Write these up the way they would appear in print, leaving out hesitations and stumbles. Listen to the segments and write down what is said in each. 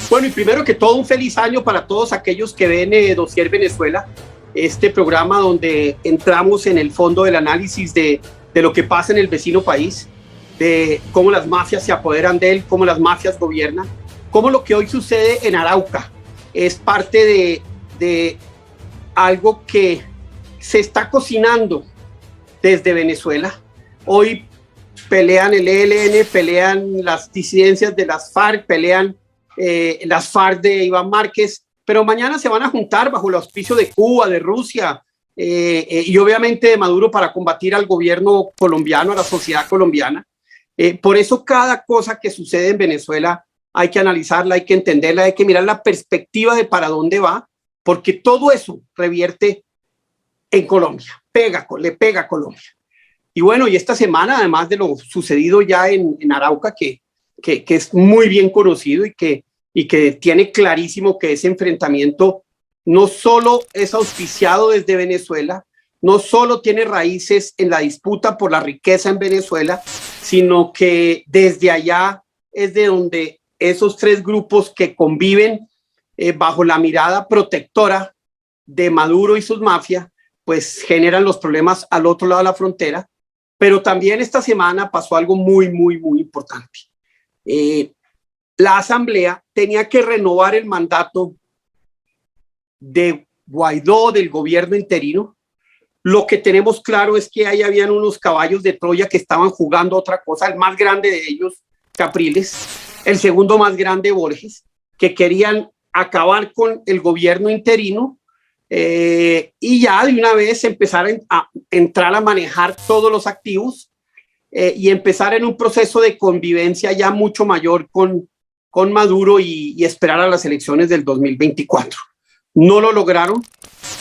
Bueno, y primero que todo, un feliz año para todos aquellos que ven Dossier Venezuela, este programa donde entramos en el fondo del análisis de lo que pasa en el vecino país, de cómo las mafias se apoderan de él, cómo las mafias gobiernan, cómo lo que hoy sucede en Arauca es parte de algo que se está cocinando desde Venezuela. Hoy pelean el ELN, pelean las disidencias de las FARC, pelean las FARC de Iván Márquez, pero mañana se van a juntar bajo el auspicio de Cuba, de Rusia y obviamente de Maduro para combatir al gobierno colombiano, a la sociedad colombiana. Por eso cada cosa que sucede en Venezuela hay que analizarla, hay que entenderla, hay que mirar la perspectiva de para dónde va, porque todo eso revierte en Colombia, le pega a Colombia. Y bueno, y esta semana, además de lo sucedido ya en Arauca, que es muy bien conocido y que tiene clarísimo que ese enfrentamiento no solo es auspiciado desde Venezuela, no solo tiene raíces en la disputa por la riqueza en Venezuela, sino que desde allá es de donde esos tres grupos que conviven bajo la mirada protectora de Maduro y sus mafias, pues generan los problemas al otro lado de la frontera. Pero también esta semana pasó algo muy, muy, muy importante. La Asamblea tenía que renovar el mandato de Guaidó, del gobierno interino. Lo que tenemos claro es que ahí habían unos caballos de Troya que estaban jugando otra cosa, el más grande de ellos, Capriles, el segundo más grande, Borges, que querían acabar con el gobierno interino y ya de una vez empezar a entrar a manejar todos los activos y empezar en un proceso de convivencia ya mucho mayor con Maduro y esperar a las elecciones del 2024. No lo lograron,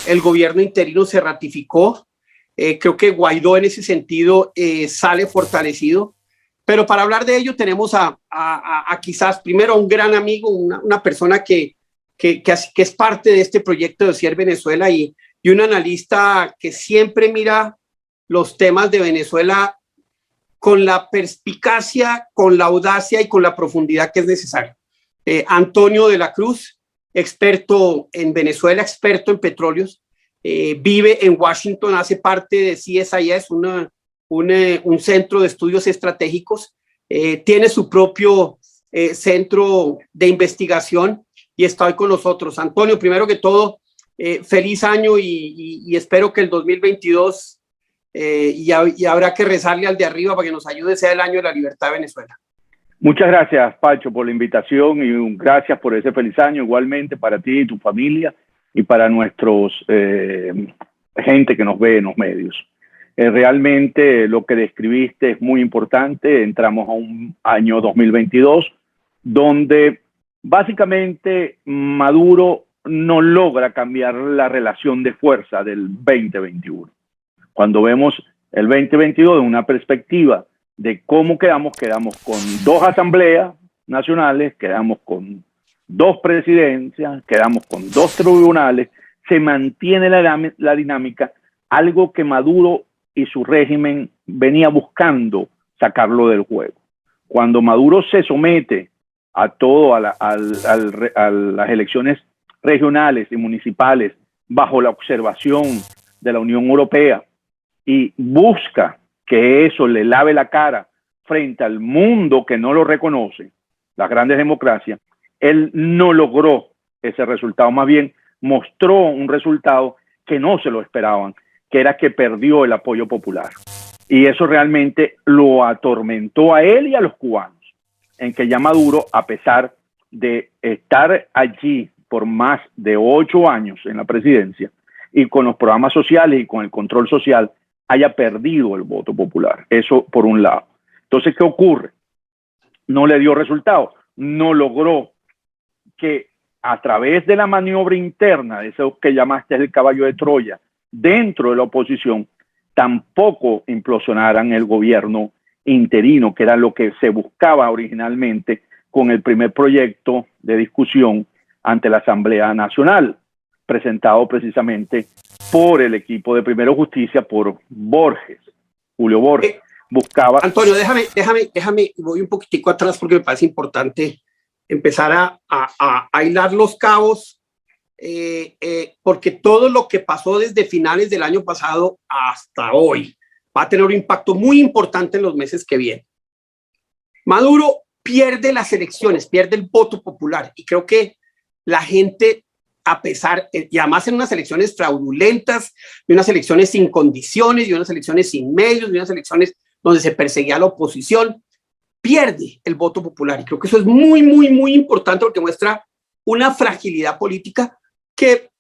el gobierno interino se ratificó, creo que Guaidó en ese sentido sale fortalecido, pero para hablar de ello tenemos a quizás primero a un gran amigo, una persona que es parte de este proyecto de Dossier Venezuela y un analista que siempre mira los temas de Venezuela con la perspicacia, con la audacia y con la profundidad que es necesario. Antonio de la Cruz, experto en Venezuela, experto en petróleos, vive en Washington, hace parte de CSIS, un centro de estudios estratégicos, tiene su propio centro de investigación y está hoy con nosotros. Antonio, primero que todo, feliz año y espero que el 2022 y habrá que rezarle al de arriba para que nos ayude, sea el año de la libertad de Venezuela. Muchas gracias, Pacho, por la invitación y gracias por ese feliz año, igualmente para ti y tu familia y para nuestros gente que nos ve en los medios. Realmente lo que describiste es muy importante. Entramos a un año 2022 donde básicamente Maduro no logra cambiar la relación de fuerza del 2021. Cuando vemos el 2022 de una perspectiva de cómo quedamos con dos asambleas nacionales, quedamos con dos presidencias, quedamos con dos tribunales, se mantiene la dinámica, algo que Maduro y su régimen venía buscando sacarlo del juego. Cuando Maduro se somete a todo, a las elecciones regionales y municipales bajo la observación de la Unión Europea y busca que eso le lave la cara frente al mundo que no lo reconoce, las grandes democracias, él no logró ese resultado, más bien mostró un resultado que no se lo esperaban, que era que perdió el apoyo popular. Y eso realmente lo atormentó a él y a los cubanos, en que ya Maduro, a pesar de estar allí por más de 8 años en la presidencia y con los programas sociales y con el control social, haya perdido el voto popular. Eso por un lado. Entonces, ¿qué ocurre? No le dio resultado, no logró que a través de la maniobra interna, de eso que llamaste el caballo de Troya, dentro de la oposición, tampoco implosionaran el gobierno interino, que era lo que se buscaba originalmente con el primer proyecto de discusión ante la Asamblea Nacional, presentado precisamente por el equipo de Primero Justicia, por Borges, Julio Borges. Buscaba... Antonio, déjame, voy un poquitico atrás porque me parece importante empezar a hilar los cabos, porque todo lo que pasó desde finales del año pasado hasta hoy va a tener un impacto muy importante en los meses que vienen. Maduro pierde las elecciones, pierde el voto popular, y creo que la gente, a pesar, y además en unas elecciones fraudulentas, de unas elecciones sin condiciones, de unas elecciones sin medios, de unas elecciones donde se perseguía a la oposición, pierde el voto popular. Y creo que eso es muy, muy, muy importante, porque muestra una fragilidad política que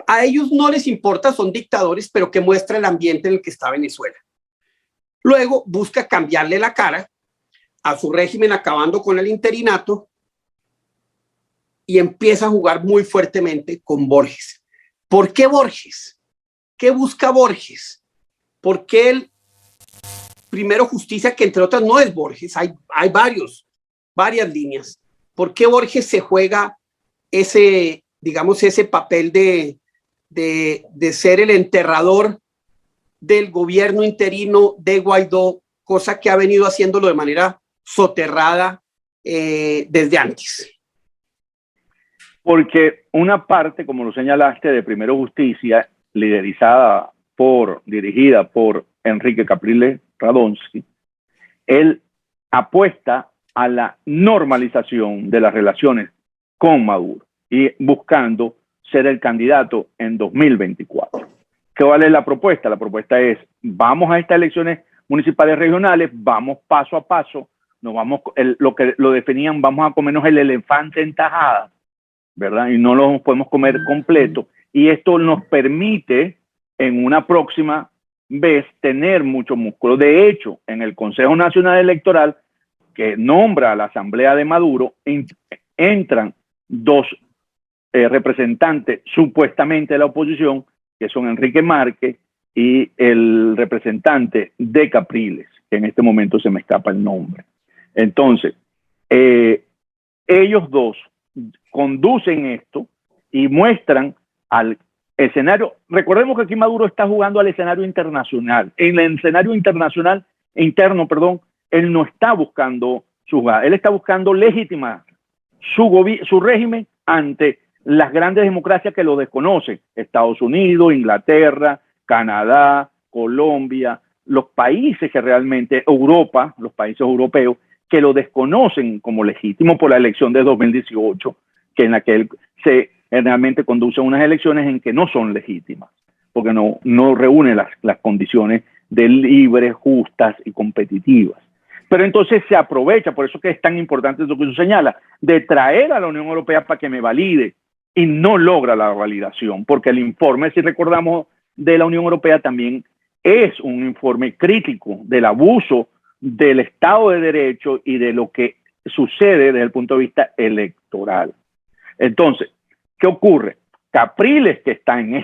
a ellos no les importa, son dictadores, pero que muestra el ambiente en el que está Venezuela. Luego busca cambiarle la cara a su régimen, acabando con el interinato, y empieza a jugar muy fuertemente con Borges. ¿Por qué Borges? ¿Qué busca Borges? Porque él, primero, justicia, que entre otras no es Borges, hay varias líneas. ¿Por qué Borges se juega ese, digamos, ese papel de ser el enterrador del gobierno interino de Guaidó, cosa que ha venido haciéndolo de manera soterrada desde antes? Porque una parte, como lo señalaste, de Primero Justicia, dirigida por Enrique Capriles Radonsky, él apuesta a la normalización de las relaciones con Maduro y buscando ser el candidato en 2024. ¿Cuál es la propuesta? La propuesta es: vamos a estas elecciones municipales regionales, vamos paso a paso, nos vamos, lo definían, vamos a comernos el elefante en tajada, ¿verdad? Y no lo podemos comer completo. Y esto nos permite en una próxima vez tener mucho músculo. De hecho, en el Consejo Nacional Electoral, que nombra a la Asamblea de Maduro, entran dos representantes supuestamente de la oposición, que son Enrique Márquez y el representante de Capriles, que en este momento se me escapa el nombre. Entonces, ellos dos conducen esto y muestran al escenario. Recordemos que aquí Maduro está jugando al escenario internacional. En el escenario internacional, interno, perdón, él no está buscando su jugada. Él está buscando legitimar su régimen ante las grandes democracias que lo desconocen: Estados Unidos, Inglaterra, Canadá, Colombia, los países que realmente, Europa, los países europeos, que lo desconocen como legítimo por la elección de 2018, que en la que él se realmente conduce a unas elecciones en que no son legítimas, porque no reúne las condiciones de libres, justas y competitivas. Pero entonces se aprovecha, por eso que es tan importante lo que tú señalas, de traer a la Unión Europea para que me valide, y no logra la validación, porque el informe, si recordamos, de la Unión Europea también es un informe crítico del abuso del Estado de Derecho y de lo que sucede desde el punto de vista electoral. Entonces, ¿qué ocurre? Capriles, que está en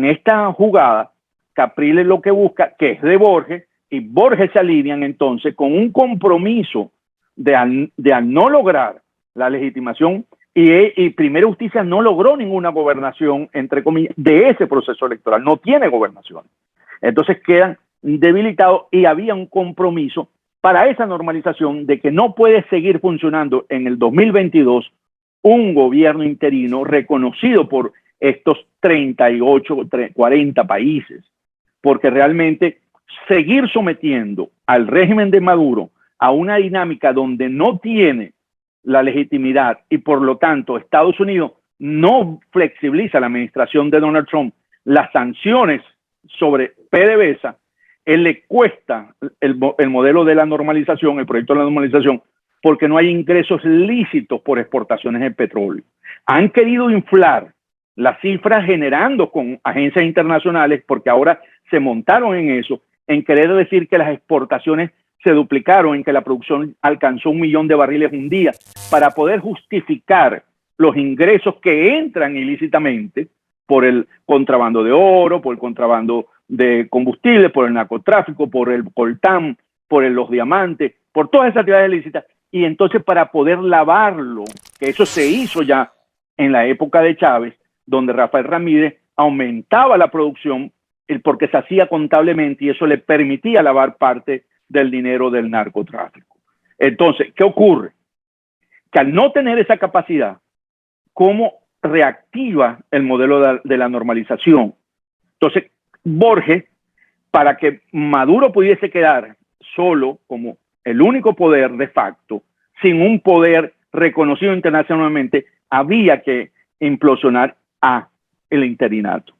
esta jugada, Capriles lo que busca, que es de Borges, y Borges se alinean entonces con un compromiso de al no lograr la legitimación, y Primera Justicia no logró ninguna gobernación, entre comillas, de ese proceso electoral, no tiene gobernación. Entonces quedan debilitados, y había un compromiso para esa normalización de que no puede seguir funcionando en el 2022 un gobierno interino reconocido por estos 38, 40 países, porque realmente seguir sometiendo al régimen de Maduro a una dinámica donde no tiene la legitimidad, y por lo tanto Estados Unidos no flexibiliza la administración de Donald Trump las sanciones sobre PDVSA, él le cuesta el modelo de la normalización, el proyecto de la normalización, porque no hay ingresos lícitos por exportaciones de petróleo. Han querido inflar las cifras generando con agencias internacionales, porque ahora se montaron en eso, en querer decir que las exportaciones se duplicaron, en que la producción alcanzó 1 millón de barriles un día, para poder justificar los ingresos que entran ilícitamente por el contrabando de oro, por el contrabando de combustible, por el narcotráfico, por el coltán, por los diamantes, por todas esas actividades ilícitas. Y entonces, para poder lavarlo, que eso se hizo ya en la época de Chávez, donde Rafael Ramírez aumentaba la producción porque se hacía contablemente, y eso le permitía lavar parte del dinero del narcotráfico. Entonces, ¿qué ocurre? que al no tener esa capacidad, ¿cómo reactiva el modelo de la normalización? Entonces, Borges, para que Maduro pudiese quedar solo como el único poder de facto, sin un poder reconocido internacionalmente, había que implosionar a el interinato.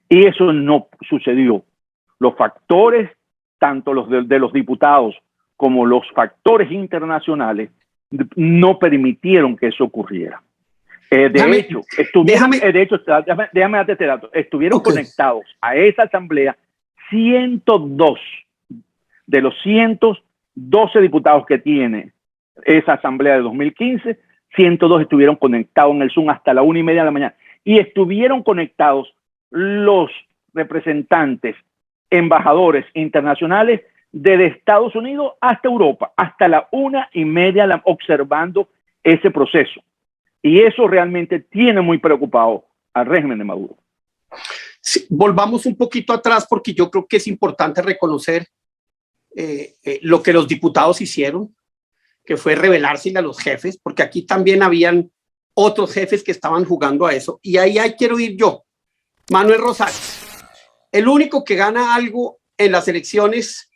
Y eso no sucedió. Los factores, tanto los de los diputados como los factores internacionales, no permitieron que eso ocurriera. De hecho, déjame darte este dato. Estuvieron conectados a esa asamblea 102 de los 112 diputados que tiene esa asamblea de 2015, 102 estuvieron conectados en el Zoom hasta la 1:30 de la mañana. Y estuvieron conectados los representantes, embajadores internacionales desde Estados Unidos hasta Europa, hasta la 1:30 observando ese proceso. Y eso realmente tiene muy preocupado al régimen de Maduro. Sí, volvamos un poquito atrás porque yo creo que es importante reconocer lo que los diputados hicieron, que fue rebelarse a los jefes, porque aquí también habían otros jefes que estaban jugando a eso. Y ahí quiero ir yo, Manuel Rosales, el único que gana algo en las elecciones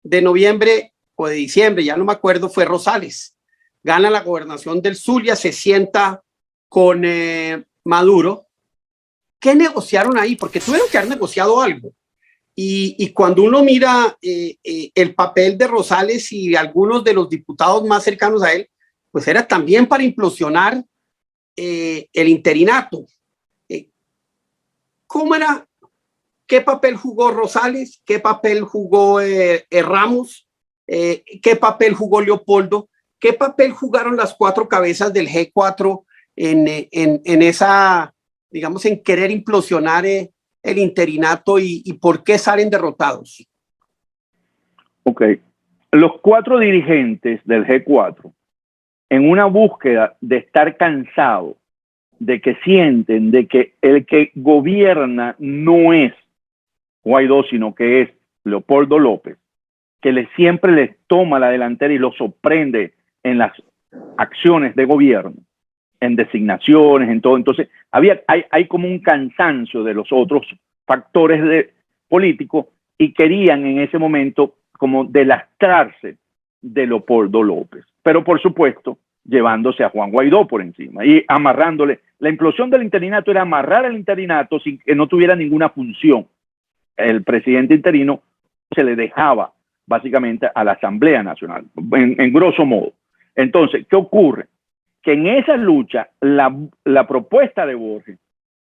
de noviembre o de diciembre, ya no me acuerdo, fue Rosales. Gana la gobernación del Zulia, se sienta con Maduro. ¿Qué negociaron ahí? Porque tuvieron que haber negociado algo. Y cuando uno mira el papel de Rosales y de algunos de los diputados más cercanos a él, pues era también para implosionar el interinato. ¿Cómo era? ¿Qué papel jugó Rosales? ¿Qué papel jugó Ramos? ¿Qué papel jugó Leopoldo? ¿Qué papel jugaron las cuatro cabezas del G4 en esa, digamos, en querer implosionar el interinato y por qué salen derrotados? Ok. Los cuatro dirigentes del G4, en una búsqueda de estar cansados, de que sienten de que el que gobierna no es Guaidó, sino que es Leopoldo López, que siempre les toma la delantera y los sorprende en las acciones de gobierno, en designaciones, en todo. Entonces, hay como un cansancio de los otros factores políticos y querían en ese momento como delastrarse de Leopoldo López. Pero, por supuesto, llevándose a Juan Guaidó por encima y amarrándole. La implosión del interinato era amarrar al interinato sin que no tuviera ninguna función. El presidente interino se le dejaba básicamente a la Asamblea Nacional, en grosso modo. Entonces, ¿qué ocurre? Que en esa lucha la propuesta de Borges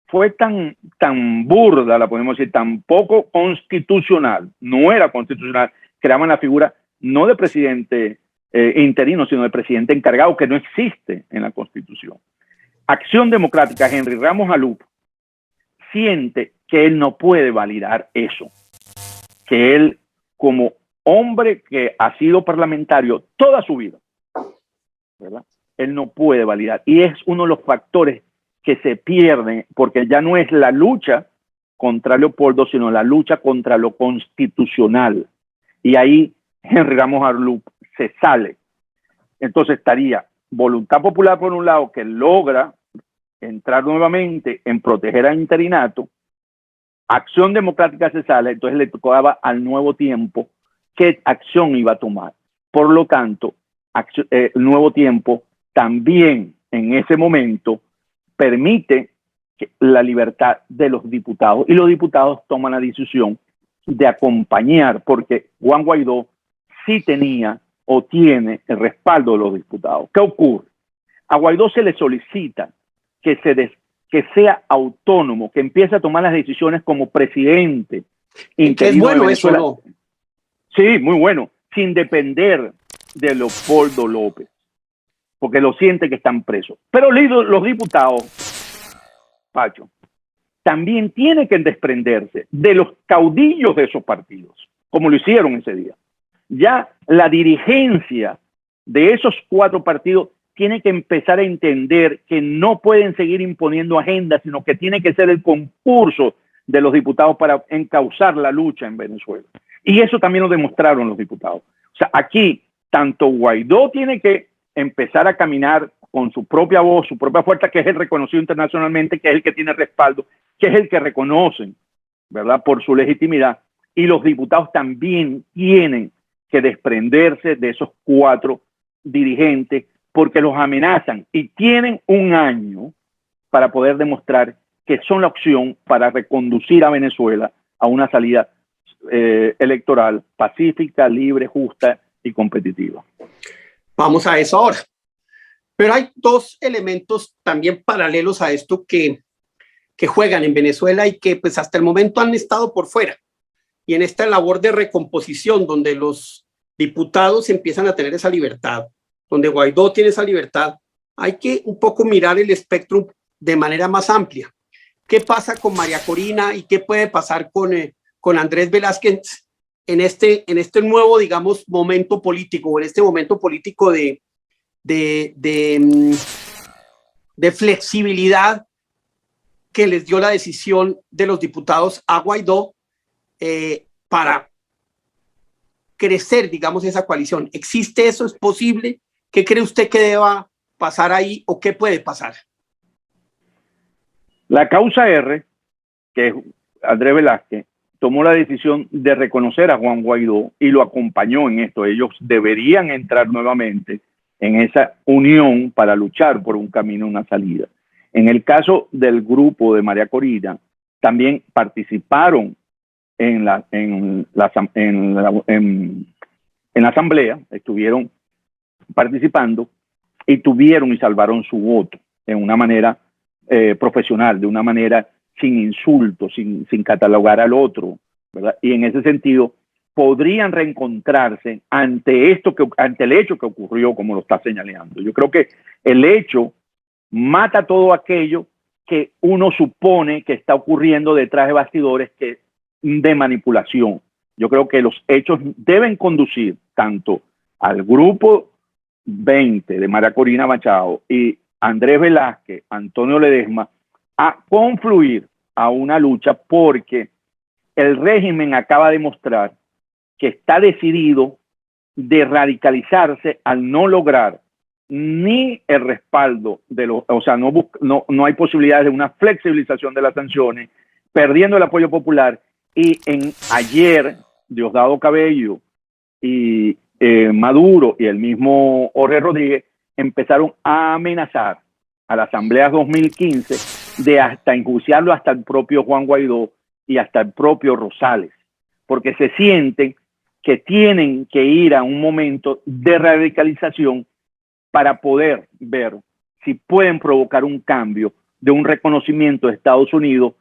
fue tan burda, la podemos decir, tan poco constitucional, no era constitucional, creaban la figura no de presidente interino, sino de presidente encargado, que no existe en la Constitución. Acción Democrática, Henry Ramos Alup, siente que él no puede validar eso, que él, como hombre que ha sido parlamentario toda su vida, ¿verdad?, él no puede validar. Y es uno de los factores que se pierden, porque ya no es la lucha contra Leopoldo, sino la lucha contra lo constitucional. Y ahí Henry Ramos Alup se sale. Entonces estaría Voluntad Popular por un lado, que logra entrar nuevamente en proteger al interinato. Acción Democrática se sale, entonces le tocaba al Nuevo Tiempo qué acción iba a tomar. Por lo tanto, el Nuevo Tiempo también en ese momento permite la libertad de los diputados, y los diputados toman la decisión de acompañar, porque Juan Guaidó sí tenía o tiene el respaldo de los diputados. ¿Qué ocurre? A Guaidó se le solicita que sea autónomo, que empiece a tomar las decisiones como presidente. ¿Es bueno eso, no? Sí, muy bueno, sin depender de Leopoldo López, porque lo siente que están presos. Pero los diputados, Pacho, también tienen que desprenderse de los caudillos de esos partidos, como lo hicieron ese día. Ya la dirigencia de esos cuatro partidos tiene que empezar a entender que no pueden seguir imponiendo agendas, sino que tiene que ser el concurso de los diputados para encauzar la lucha en Venezuela. Y eso también lo demostraron los diputados. O sea, aquí tanto Guaidó tiene que empezar a caminar con su propia voz, su propia fuerza, que es el reconocido internacionalmente, que es el que tiene respaldo, que es el que reconocen, ¿verdad?, por su legitimidad. Y los diputados también tienen que desprenderse de esos 4 dirigentes porque los amenazan y tienen un año para poder demostrar que son la opción para reconducir a Venezuela a una salida electoral pacífica, libre, justa y competitiva. Vamos a eso ahora. Pero hay 2 elementos también paralelos a esto que juegan en Venezuela y que pues hasta el momento han estado por fuera. Y en esta labor de recomposición, donde los diputados empiezan a tener esa libertad, donde Guaidó tiene esa libertad, hay que un poco mirar el espectro de manera más amplia. ¿Qué pasa con María Corina y qué puede pasar con Andrés Velázquez en este nuevo, digamos, momento político, o en este momento político de flexibilidad que les dio la decisión de los diputados a Guaidó para crecer, digamos, esa coalición? ¿Existe eso? ¿Es posible? ¿Qué cree usted que deba pasar ahí o qué puede pasar? La causa R, que es Andrés Velázquez, tomó la decisión de reconocer a Juan Guaidó y lo acompañó en esto. Ellos deberían entrar nuevamente en esa unión para luchar por un camino, una salida. En el caso del grupo de María Corina, también participaron en la asamblea, estuvieron participando y tuvieron y salvaron su voto en una manera profesional, de una manera sin insultos, sin catalogar al otro, ¿verdad? Y en ese sentido podrían reencontrarse ante el hecho que ocurrió, como lo está señalando. Yo creo que el hecho mata todo aquello que uno supone que está ocurriendo detrás de bastidores de manipulación. Yo creo que los hechos deben conducir tanto al grupo 20 de María Corina Machado y Andrés Velázquez, Antonio Ledesma, a confluir a una lucha, porque el régimen acaba de mostrar que está decidido de radicalizarse al no lograr ni el respaldo de los, o sea, no hay posibilidades de una flexibilización de las sanciones, perdiendo el apoyo popular. Y ayer, Diosdado Cabello y Maduro y el mismo Jorge Rodríguez empezaron a amenazar a la Asamblea 2015 de hasta enjuiciarlo hasta el propio Juan Guaidó y hasta el propio Rosales, porque se sienten que tienen que ir a un momento de radicalización para poder ver si pueden provocar un cambio de un reconocimiento de Estados Unidos,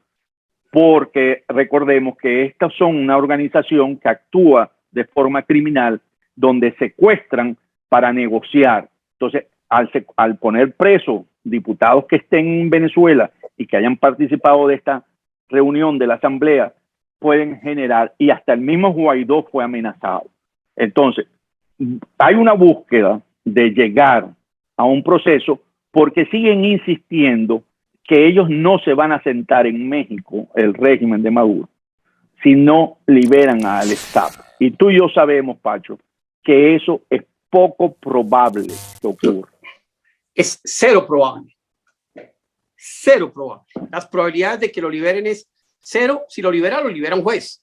porque recordemos que estas son una organización que actúa de forma criminal, donde secuestran para negociar. Entonces, al poner presos diputados que estén en Venezuela y que hayan participado de esta reunión de la Asamblea, pueden generar, y hasta el mismo Guaidó fue amenazado. Entonces, hay una búsqueda de llegar a un proceso, porque siguen insistiendo que ellos no se van a sentar en México, el régimen de Maduro, si no liberan a Alex Saab. Y tú y yo sabemos, Pacho, que eso es poco probable que ocurra. Es cero probable. Cero probable. Las probabilidades de que lo liberen es cero. Si lo libera un juez.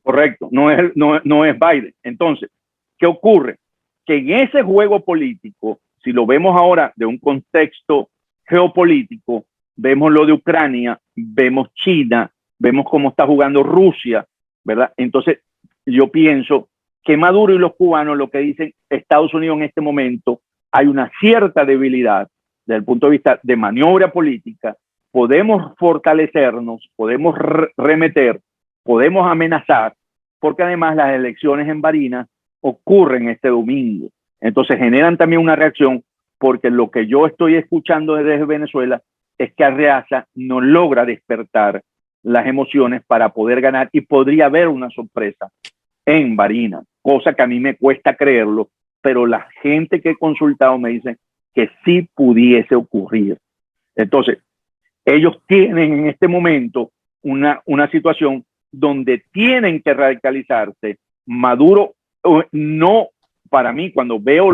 Correcto, no es Biden. Entonces, ¿qué ocurre? Que en ese juego político, si lo vemos ahora de un contexto geopolítico, vemos lo de Ucrania, vemos China, vemos cómo está jugando Rusia, ¿verdad? Entonces, yo pienso que Maduro y los cubanos, lo que dicen Estados Unidos en este momento, hay una cierta debilidad desde el punto de vista de maniobra política. Podemos fortalecernos, podemos remeter, podemos amenazar, porque además las elecciones en Barinas ocurren este domingo. Entonces generan también una reacción, porque lo que yo estoy escuchando desde Venezuela es que Arreaza no logra despertar las emociones para poder ganar, y podría haber una sorpresa en Barinas, cosa que a mí me cuesta creerlo, pero la gente que he consultado me dice que sí pudiese ocurrir. Entonces, ellos tienen en este momento una situación donde tienen que radicalizarse. Maduro no, para mí, cuando veo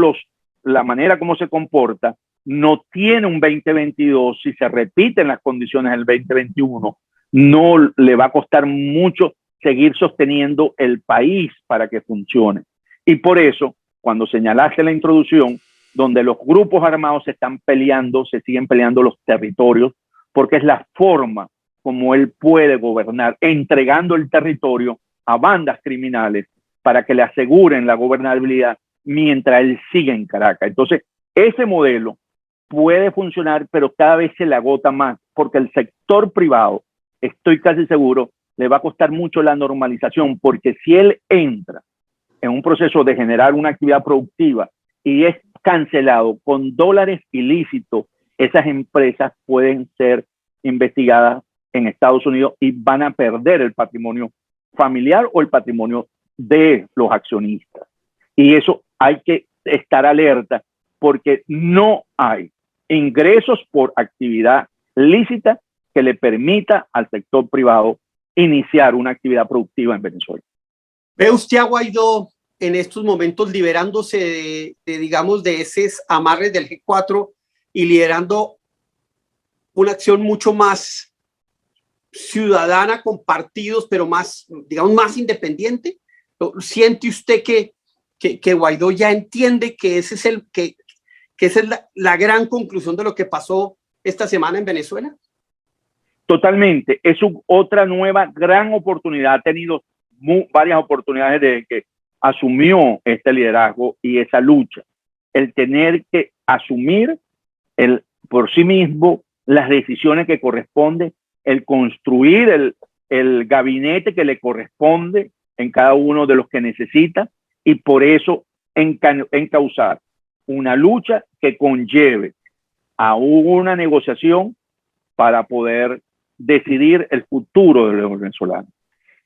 la manera como se comporta, no tiene un 2022, si se repiten las condiciones del 2021, no le va a costar mucho seguir sosteniendo el país para que funcione. Y por eso, cuando señalaste la introducción, donde los grupos armados se están peleando, se siguen peleando los territorios, porque es la forma como él puede gobernar, entregando el territorio a bandas criminales para que le aseguren la gobernabilidad mientras él sigue en Caracas. Entonces, ese modelo puede funcionar, pero cada vez se le agota más, porque el sector privado, estoy casi seguro, le va a costar mucho la normalización, porque si él entra en un proceso de generar una actividad productiva y es cancelado con dólares ilícitos, esas empresas pueden ser investigadas en Estados Unidos y van a perder el patrimonio familiar o el patrimonio de los accionistas. Y eso hay que estar alerta, porque no hay ingresos por actividad lícita que le permita al sector privado iniciar una actividad productiva en Venezuela. ¿Ve usted a Guaidó en estos momentos liberándose digamos, de esos amarres del G4 y liderando una acción mucho más ciudadana con partidos, pero más, digamos, más independiente? ¿Siente usted que Guaidó ya entiende que ese es que esa es la gran conclusión de lo que pasó esta semana en Venezuela? Totalmente, es otra nueva gran oportunidad. Ha tenido varias oportunidades desde que asumió este liderazgo y esa lucha. El tener que asumir por sí mismo las decisiones que corresponden, el construir el gabinete que le corresponde en cada uno de los que necesita, y por eso encauzar una lucha que conlleve a una negociación para poder decidir el futuro de los venezolanos.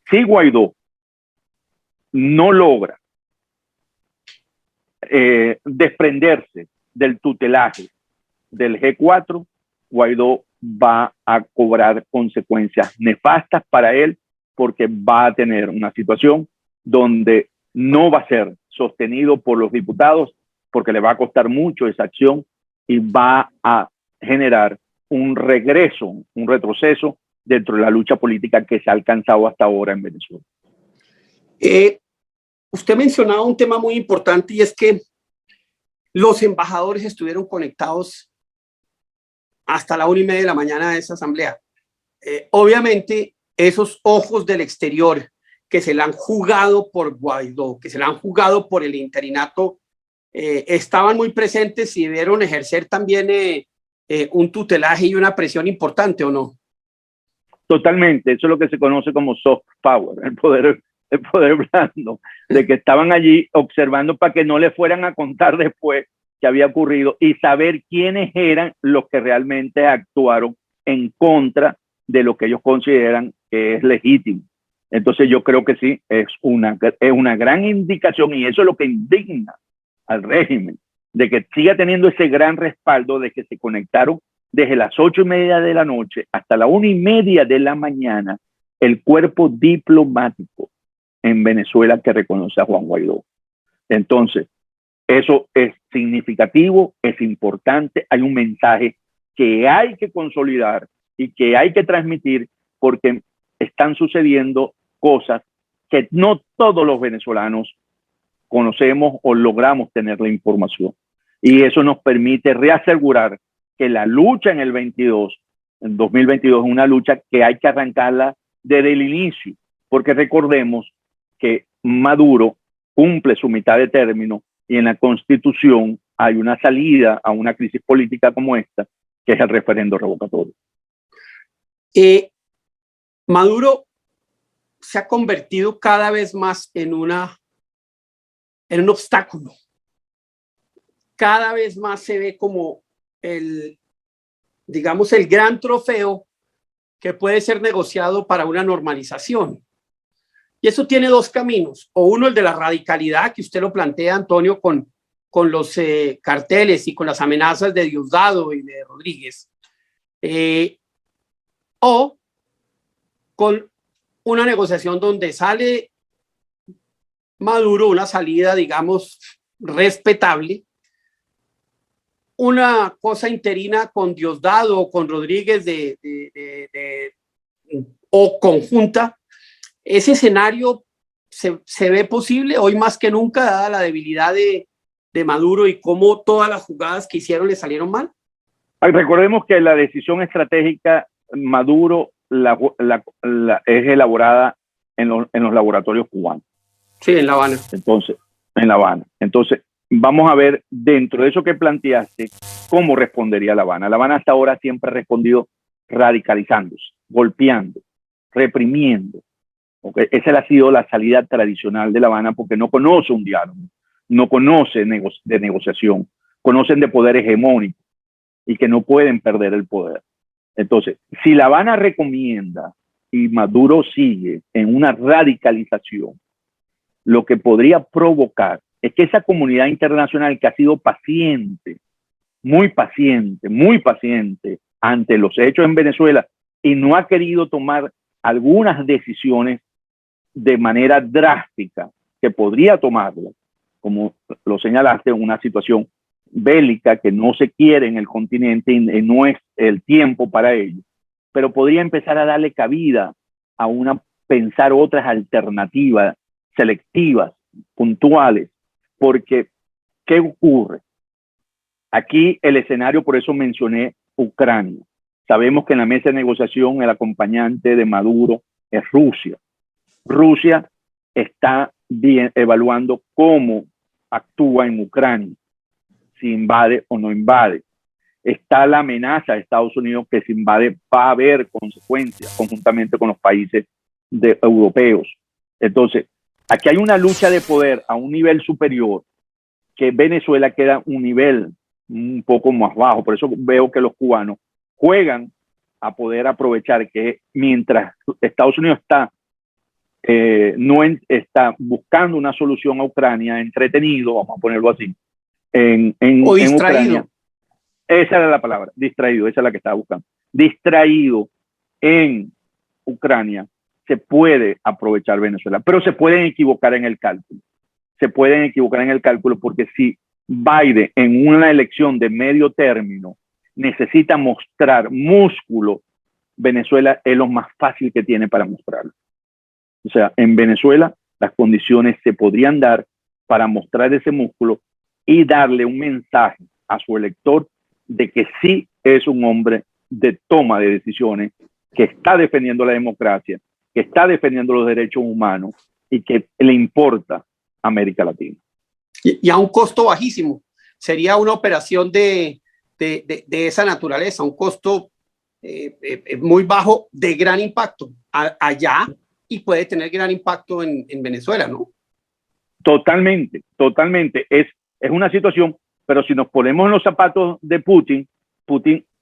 Si Guaidó no logra desprenderse del tutelaje del G4, Guaidó va a cobrar consecuencias nefastas para él, porque va a tener una situación donde no va a ser sostenido por los diputados, porque le va a costar mucho esa acción y va a generar un regreso, un retroceso dentro de la lucha política que se ha alcanzado hasta ahora en Venezuela. Usted mencionaba un tema muy importante, y es que los embajadores estuvieron conectados hasta la 1:30 de la mañana de esa asamblea. Obviamente, esos ojos del exterior que se la han jugado por Guaidó, que se la han jugado por el interinato, estaban muy presentes y debieron ejercer también un tutelaje y una presión importante, ¿o no? Totalmente, eso es lo que se conoce como soft power, el poder blando, de que estaban allí observando para que no le fueran a contar después qué había ocurrido y saber quiénes eran los que realmente actuaron en contra de lo que ellos consideran que es legítimo. Entonces yo creo que sí, es una gran indicación, y eso es lo que indigna al régimen, de que siga teniendo ese gran respaldo de que se conectaron desde las 8:30 de la noche hasta la 1:30 de la mañana el cuerpo diplomático en Venezuela que reconoce a Juan Guaidó. Entonces, eso es significativo, es importante, hay un mensaje que hay que consolidar y que hay que transmitir, porque están sucediendo cosas que no todos los venezolanos conocemos o logramos tener la información. Y eso nos permite reasegurar que la lucha en el 2022 es una lucha que hay que arrancarla desde el inicio, porque recordemos que Maduro cumple su mitad de término y en la Constitución hay una salida a una crisis política como esta, que es el referendo revocatorio. Maduro se ha convertido cada vez más en un obstáculo. Cada vez más se ve como digamos, el gran trofeo que puede ser negociado para una normalización. Y eso tiene dos caminos, o uno, el de la radicalidad, que usted lo plantea, Antonio, con los carteles y con las amenazas de Diosdado y de Rodríguez, o con una negociación donde sale Maduro, una salida, digamos, respetable, una cosa interina con Diosdado o con Rodríguez o conjunta, ese escenario se ve posible hoy más que nunca, dada la debilidad de Maduro y cómo todas las jugadas que hicieron le salieron mal. Recordemos que la decisión estratégica Maduro es elaborada en los laboratorios cubanos. Sí, en La Habana. Entonces, en La Habana. Entonces, vamos a ver dentro de eso que planteaste, cómo respondería La Habana. La Habana hasta ahora siempre ha respondido radicalizándose, golpeando, reprimiendo. ¿Okay? Esa ha sido la salida tradicional de La Habana porque no conoce un diálogo, no conoce de negociación, conocen de poder hegemónico y que no pueden perder el poder. Entonces, si La Habana recomienda y Maduro sigue en una radicalización, lo que podría provocar es que esa comunidad internacional que ha sido paciente ante los hechos en Venezuela y no ha querido tomar algunas decisiones de manera drástica que podría tomarla, como lo señalaste, una situación bélica que no se quiere en el continente y no es el tiempo para ello, pero podría empezar a darle cabida a pensar otras alternativas selectivas, puntuales, porque ¿qué ocurre? Aquí el escenario, por eso mencioné Ucrania. Sabemos que en la mesa de negociación el acompañante de Maduro es Rusia. Rusia está evaluando cómo actúa en Ucrania, si invade o no invade. Está la amenaza de Estados Unidos que si invade va a haber consecuencias conjuntamente con los países europeos. Entonces, aquí hay una lucha de poder a un nivel superior que Venezuela queda un nivel un poco más bajo. Por eso veo que los cubanos juegan a poder aprovechar que mientras Estados Unidos está buscando una solución a Ucrania, entretenido, vamos a ponerlo así, en Ucrania. Esa era la palabra, distraído, esa es la que estaba buscando. Distraído en Ucrania, se puede aprovechar Venezuela, pero se pueden equivocar en el cálculo. Se pueden equivocar en el cálculo porque si Biden en una elección de medio término necesita mostrar músculo, Venezuela es lo más fácil que tiene para mostrarlo. O sea, en Venezuela las condiciones se podrían dar para mostrar ese músculo y darle un mensaje a su elector de que sí es un hombre de toma de decisiones, que está defendiendo la democracia, que está defendiendo los derechos humanos y que le importa América Latina. Y a un costo bajísimo. Sería una operación de esa naturaleza, un costo muy bajo de gran impacto allá y puede tener gran impacto en Venezuela, ¿no? Totalmente, totalmente. Es una situación, pero si nos ponemos en los zapatos de Putin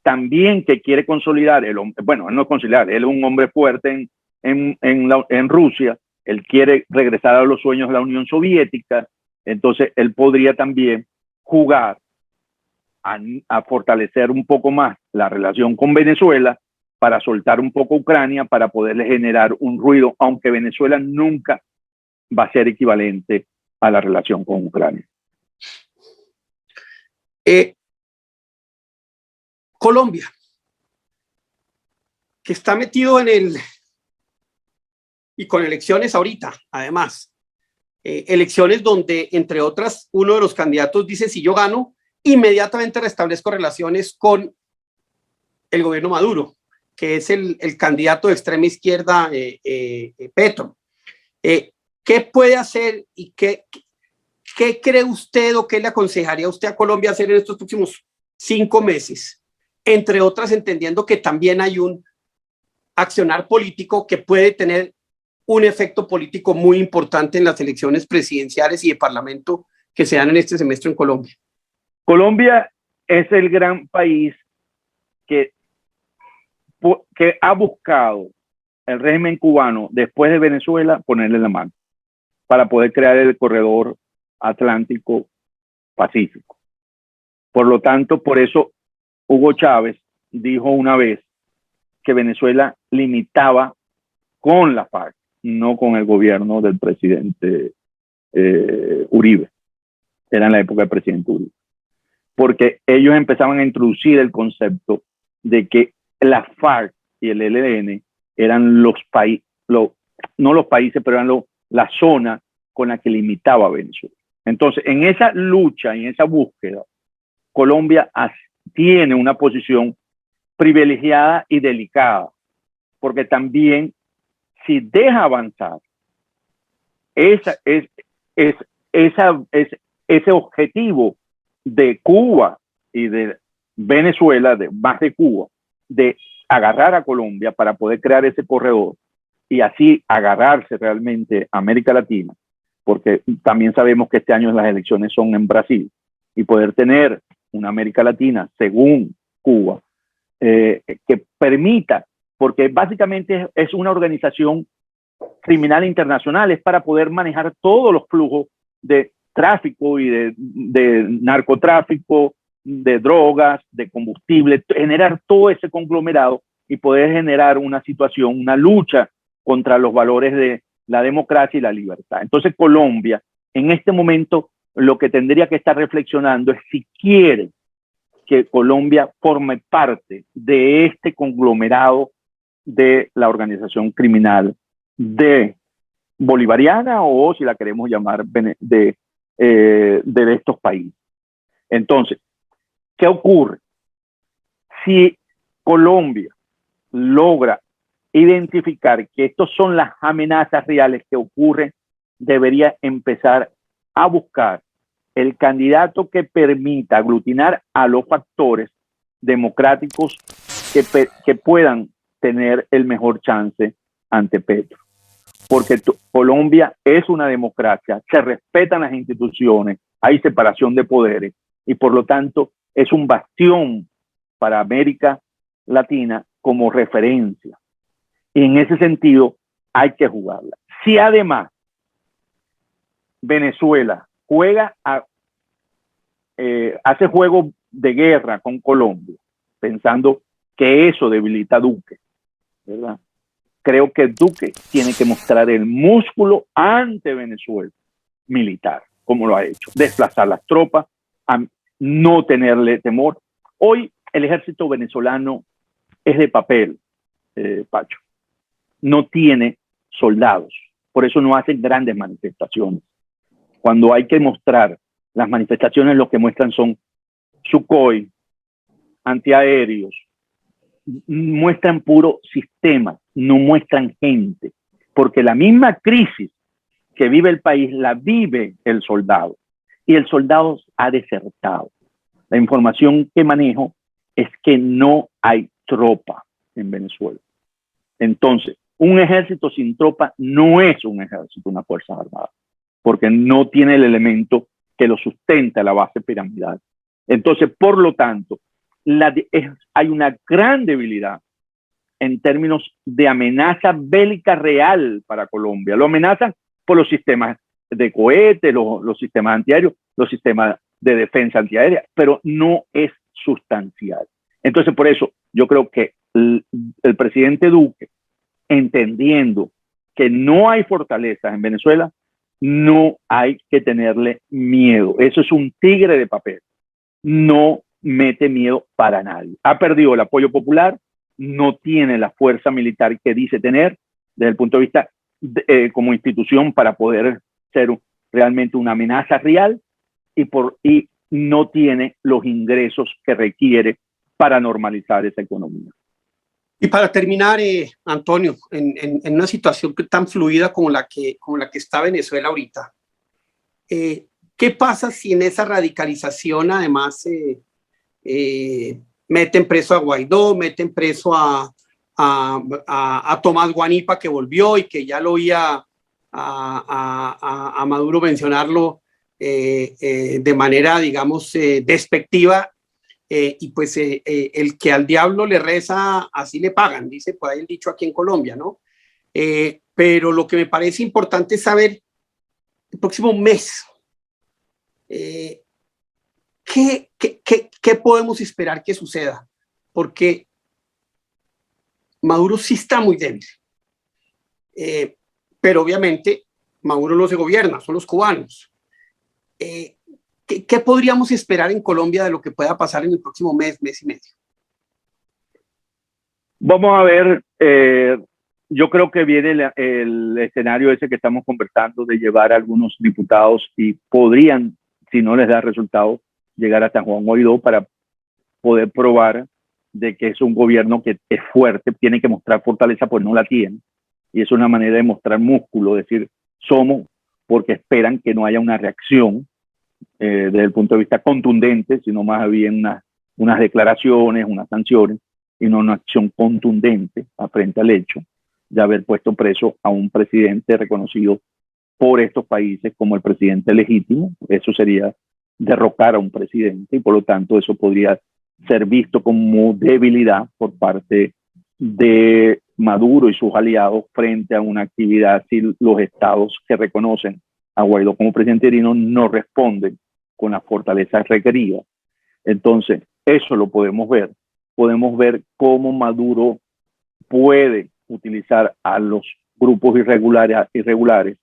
también que quiere consolidar, bueno, no consolidar, él es un hombre fuerte en Rusia, él quiere regresar a los sueños de la Unión Soviética, entonces él podría también jugar a fortalecer un poco más la relación con Venezuela para soltar un poco Ucrania, para poderle generar un ruido, aunque Venezuela nunca va a ser equivalente a la relación con Ucrania. Colombia, que está metido y con elecciones ahorita, además, elecciones donde, entre otras, uno de los candidatos dice, si yo gano, inmediatamente restablezco relaciones con el gobierno Maduro, que es el candidato de extrema izquierda, Petro. ¿Qué puede hacer y qué cree usted o qué le aconsejaría usted a Colombia hacer en estos próximos 5 meses? Entre otras, entendiendo que también hay un accionar político que puede tener un efecto político muy importante en las elecciones presidenciales y de parlamento que se dan en este semestre en Colombia. Colombia es el gran país que ha buscado el régimen cubano después de Venezuela ponerle la mano para poder crear el corredor Atlántico Pacífico. Por lo tanto, por eso Hugo Chávez dijo una vez que Venezuela limitaba con la FARC, no con el gobierno del presidente Uribe. Era en la época del presidente Uribe. porque ellos empezaban a introducir el concepto de que la FARC y el ELN eran los países, no los países, pero eran la zona con la que limitaba Venezuela. Entonces, en esa lucha, en esa búsqueda, Colombia tiene una posición privilegiada y delicada, porque también si deja avanzar ese objetivo de Cuba y de Venezuela, más de Cuba, de agarrar a Colombia para poder crear ese corredor y así agarrarse realmente a América Latina, porque también sabemos que este año las elecciones son en Brasil, y poder tener una América Latina, según Cuba, que permita, porque básicamente es una organización criminal internacional, es para poder manejar todos los flujos de tráfico y de narcotráfico, de drogas, de combustible, generar todo ese conglomerado y poder generar una situación, una lucha contra los valores de la democracia y la libertad. Entonces Colombia, en este momento, lo que tendría que estar reflexionando es si quiere que Colombia forme parte de este conglomerado de la organización criminal de bolivariana, o si la queremos llamar de estos países. Entonces, ¿qué ocurre? Si Colombia logra identificar que estas son las amenazas reales que ocurren, debería empezar a buscar el candidato que permita aglutinar a los factores democráticos que puedan tener el mejor chance ante Petro. Porque Colombia es una democracia, se respetan las instituciones, hay separación de poderes y por lo tanto es un bastión para América Latina como referencia. Y en ese sentido hay que jugarla. Si además Venezuela hace juego de guerra con Colombia, pensando que eso debilita a Duque, ¿verdad? Creo que Duque tiene que mostrar el músculo ante Venezuela militar, como lo ha hecho, desplazar las tropas, no tenerle temor. Hoy el ejército venezolano es de papel, Pacho, no tiene soldados, por eso no hacen grandes manifestaciones. Cuando hay que mostrar las manifestaciones, lo que muestran son Sukhoi, antiaéreos, muestran puro sistema, no muestran gente, porque la misma crisis que vive el país la vive el soldado, y el soldado ha desertado. La información que manejo es que no hay tropa en Venezuela. Entonces, un ejército sin tropa no es un ejército, una fuerza armada, porque no tiene el elemento que lo sustenta, la base piramidal. Entonces, por lo tanto, hay una gran debilidad en términos de amenaza bélica real para Colombia. Lo amenazan por los sistemas de cohetes, los sistemas antiaéreos, los sistemas de defensa antiaérea, pero no es sustancial. Entonces, por eso yo creo que el presidente Duque, entendiendo que no hay fortalezas en Venezuela, no hay que tenerle miedo. Eso es un tigre de papel. No mete miedo para nadie. Ha perdido el apoyo popular, no tiene la fuerza militar que dice tener desde el punto de vista como institución para poder ser realmente una amenaza real, y no tiene los ingresos que requiere para normalizar esa economía. Y para terminar, Antonio, en una situación tan fluida como la que está Venezuela ahorita, ¿qué pasa si en esa radicalización además meten preso a Guaidó, meten preso a Tomás Guanipa, que volvió y que ya lo oía a Maduro mencionarlo de manera, digamos, despectiva? Y pues el que al diablo le reza, así le pagan, dice por ahí el dicho aquí en Colombia, ¿no? Pero lo que me parece importante es saber el próximo mes ¿qué podemos esperar que suceda? Porque Maduro sí está muy débil, pero obviamente Maduro no se gobierna, son los cubanos. ¿Qué ¿Qué podríamos esperar en Colombia de lo que pueda pasar en el próximo mes, mes y medio? Vamos a ver, yo creo que viene el escenario ese que estamos conversando de llevar a algunos diputados y podrían, si no les da resultado, llegar a San Juan Guaidó para poder probar de que es un gobierno que es fuerte, tiene que mostrar fortaleza, pues no la tiene. Y es una manera de mostrar músculo, decir, somos, porque esperan que no haya una reacción desde el punto de vista contundente, sino más bien unas declaraciones, unas sanciones, y no una acción contundente frente al hecho de haber puesto preso a un presidente reconocido por estos países como el presidente legítimo. Eso sería derrocar a un presidente y por lo tanto eso podría ser visto como debilidad por parte de Maduro y sus aliados frente a una actividad si los estados que reconocen a Guaidó como presidente interino no responden con la fortaleza requerida. Entonces, eso lo podemos ver. Podemos ver cómo Maduro puede utilizar a los grupos irregulares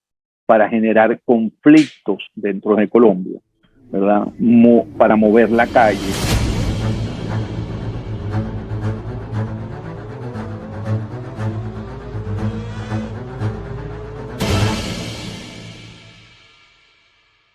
para generar conflictos dentro de Colombia, ¿verdad? Para mover la calle